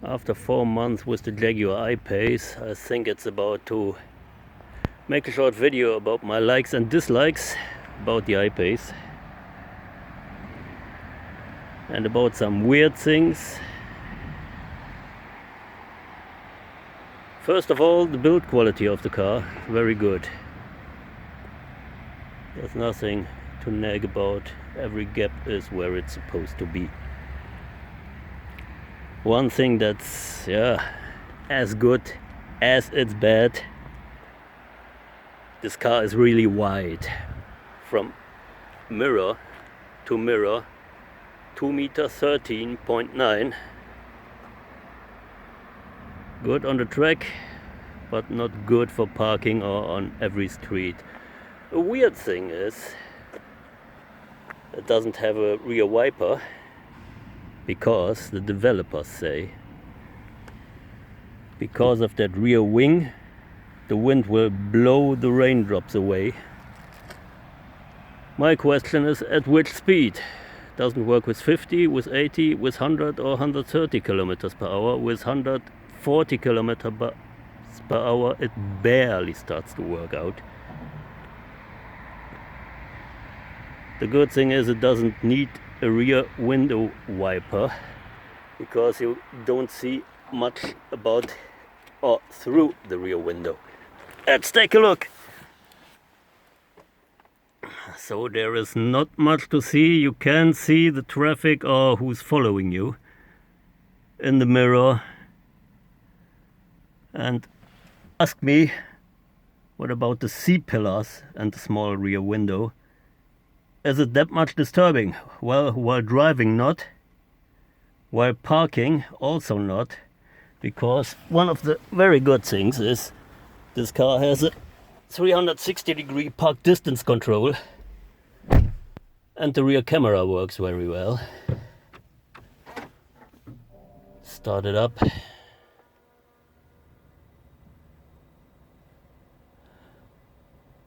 After 4 months with the Jaguar I Pace, I think it's about to make a short video about my likes and dislikes about the I Pace and about some weird things. First of all, the build quality of the car, very good. There's nothing to nag about. Every gap is where it's supposed to be. One thing that's as good as it's bad, this car is really wide. From mirror to mirror, 2 meter 13.9. Good on the track, but not good for parking or on every street. A weird thing is, it doesn't have a rear wiper, because the developers say because of that rear wing the wind will blow the raindrops away. My question is, at which speed? Doesn't work with 50, with 80, with 100 or 130 kilometers per hour. With 140 kilometers per hour it barely starts to work out. The good thing is it doesn't need a rear window wiper, because you don't see much about or through the rear window. Let's take a look. So there is not much to see. You can see the traffic or who's following you in the mirror. And ask me, what about the C-pillars and the small rear window? Is it that much disturbing? Well, while driving not, while parking also not, because one of the very good things is this car has a 360-degree park distance control and the rear camera works very well. Start it up.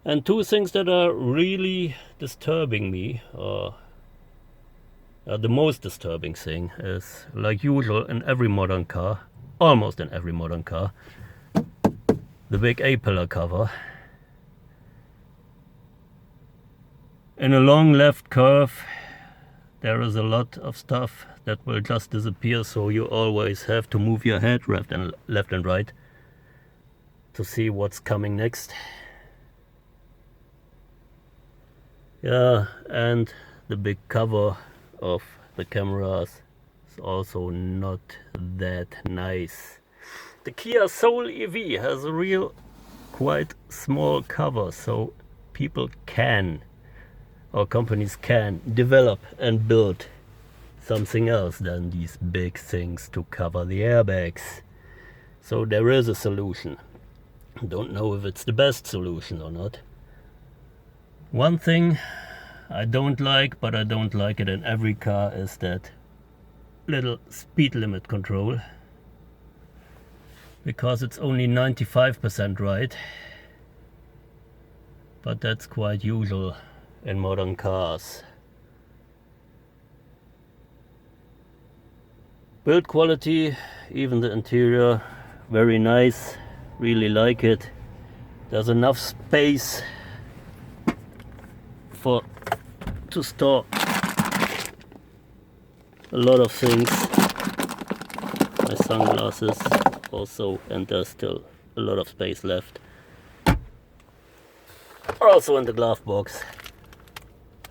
And two things that are really disturbing me, or the most disturbing thing, is, like usual in every modern car, almost in every modern car, the big A-pillar cover. In a long left curve there is a lot of stuff that will just disappear, so you always have to move your head left and right to see what's coming next. And the big cover of the cameras is also not that nice. The Kia Soul EV has a real quite small cover, so people can, or companies can, develop and build something else than these big things to cover the airbags. So there is a solution. Don't know if it's the best solution or not. One thing I don't like, but I don't like it in every car, is that little speed limit control, because it's only 95% right, but that's quite usual in modern cars. Build quality, even the interior, very nice, really like it. There's enough space to store a lot of things, my sunglasses also, and there's still a lot of space left. Also in the glove box,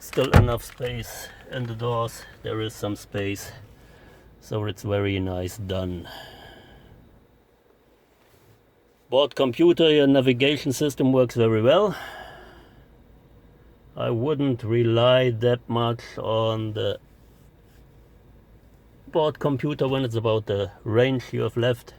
still enough space. In the doors there is some space, so it's very nice done. Board computer, your navigation system works very well. I wouldn't rely that much on the board computer when it's about the range you have left.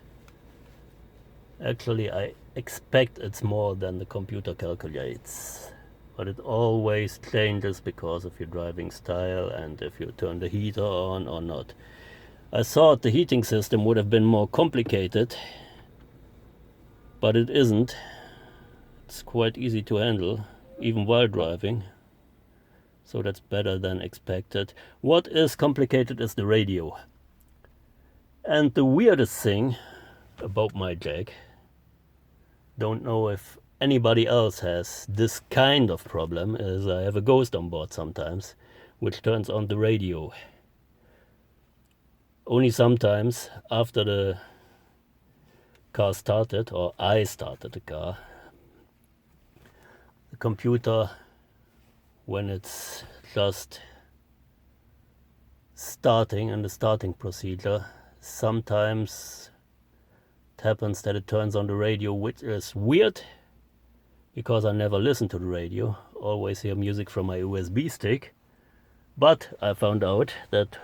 Actually, I expect it's more than the computer calculates, but it always changes because of your driving style and if you turn the heater on or not. I thought the heating system would have been more complicated, but it isn't. It's quite easy to handle, even while driving. So that's better than expected. What is complicated is the radio. And the weirdest thing about my Jag, don't know if anybody else has this kind of problem, is I have a ghost on board sometimes, which turns on the radio. Only sometimes after the car started, or I started the car, the computer, when it's just starting in the starting procedure, sometimes it happens that it turns on the radio, which is weird because I never listen to the radio, always hear music from my USB stick. But I found out that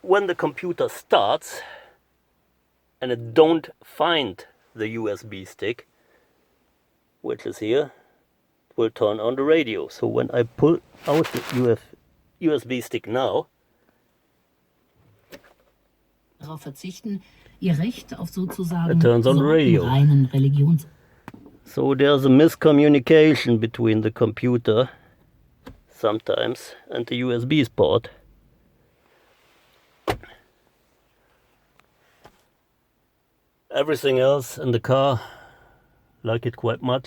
when the computer starts and it don't find the USB stick, which is here, it will turn on the radio. So when I pull out the USB stick now, darauf verzichten, ihr Recht auf sozusagen it turns on the radio. reinen Religions. So there's a miscommunication between the computer sometimes and the USB port. Everything else in the car, like it quite much.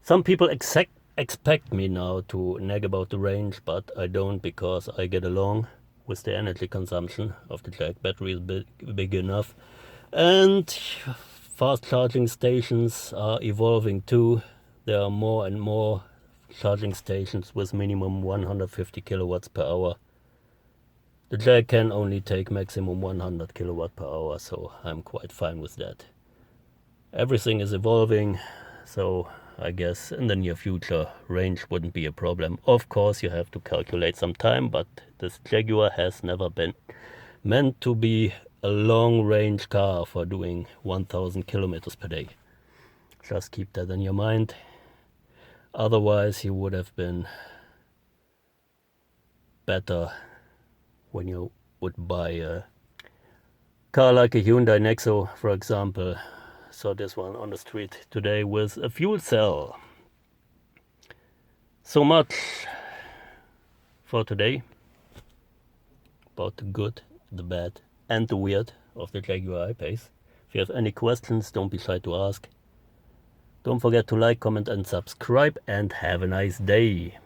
Some people expect me now to nag about the range, but I don't, because I get along with the energy consumption of the Jag. Battery is big enough. And fast charging stations are evolving too. There are more and more charging stations with minimum 150 kilowatts per hour. The Jag can only take maximum 100 kilowatt per hour, so I'm quite fine with that. Everything is evolving, so I guess in the near future range wouldn't be a problem. Of course you have to calculate some time, but this Jaguar has never been meant to be a long range car for doing 1000 kilometers per day. Just keep that in your mind. Otherwise you would have been better when you would buy a car like a Hyundai Nexo, for example. Saw this one on the street today with a fuel cell. So much for today about the good, the bad and the weird of the Jaguar I Pace. If you have any questions, don't be shy to ask. Don't forget to like, comment and subscribe, and have a nice day.